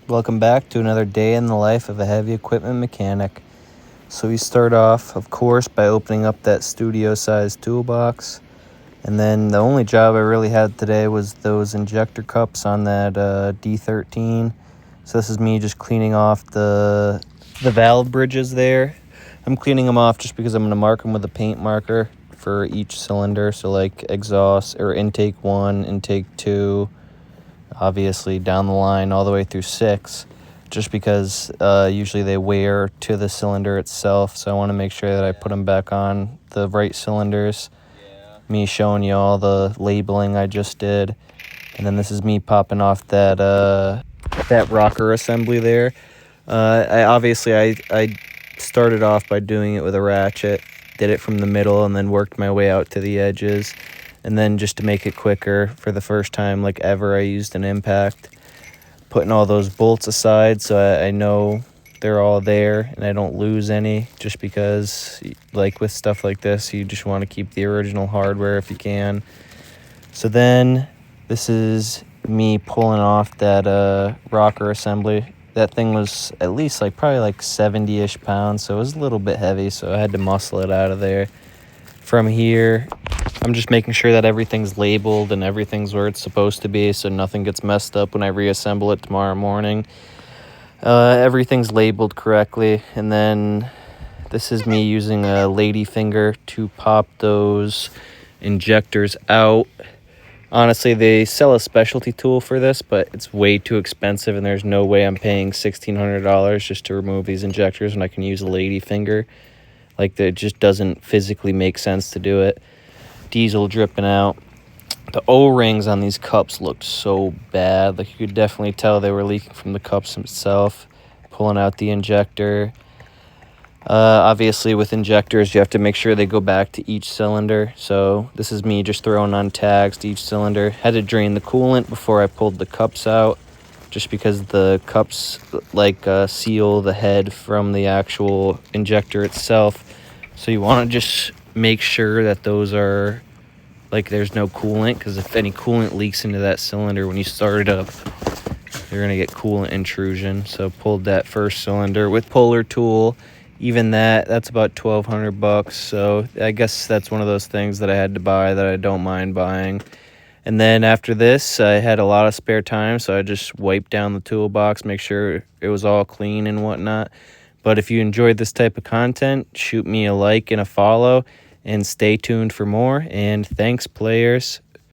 Welcome back to another day in the life of a heavy equipment mechanic. So we start off, of course, by opening up that studio-sized toolbox. And then the only job I really had today was those injector cups on that D13. So this is me just cleaning off the valve bridges there. I'm cleaning them off just because I'm going to mark them with a paint marker for each cylinder. So like exhaust or intake 1, intake 2, obviously down the line all the way through 6, just because usually they wear to the cylinder itself. So I want to make sure that I put them back on the right cylinders. Me showing you all the labeling I just did. And then this is me popping off that rocker assembly there. I started off by doing it with a ratchet, did it from the middle, and then worked my way out to the edges. And then just to make it quicker, for the first time like ever, I used an impact, putting all those bolts aside so I know they're all there and I don't lose any, just because like with stuff like this, you just want to keep the original hardware if you can. So then this is me pulling off that rocker assembly. That thing was at least probably 70-ish pounds, so it was a little bit heavy, so I had to muscle it out of there. From here, I'm just making sure that everything's labeled and everything's where it's supposed to be, so nothing gets messed up when I reassemble it tomorrow morning. Everything's labeled correctly. And then this is me using a lady finger to pop those injectors out. Honestly, they sell a specialty tool for this, but it's way too expensive, and there's no way I'm paying $1,600 just to remove these injectors when I can use a lady finger. It just doesn't physically make sense to do it. Diesel dripping out. The O-rings on these cups looked so bad. You could definitely tell they were leaking from the cups themselves. Pulling out the injector. Obviously, with injectors, you have to make sure they go back to each cylinder. So this is me just throwing on tags to each cylinder. Had to drain the coolant before I pulled the cups out, just because the cups seal the head from the actual injector itself. So you want to just make sure that those are there's no coolant, because if any coolant leaks into that cylinder when you start it up, you're going to get coolant intrusion. So pulled that first cylinder with puller tool. Even that's about $1,200. So I guess that's one of those things that I had to buy that I don't mind buying. And then after this, I had a lot of spare time, so I just wiped down the toolbox, make sure it was all clean and whatnot. But if you enjoyed this type of content, shoot me a like and a follow, and stay tuned for more. And thanks, players.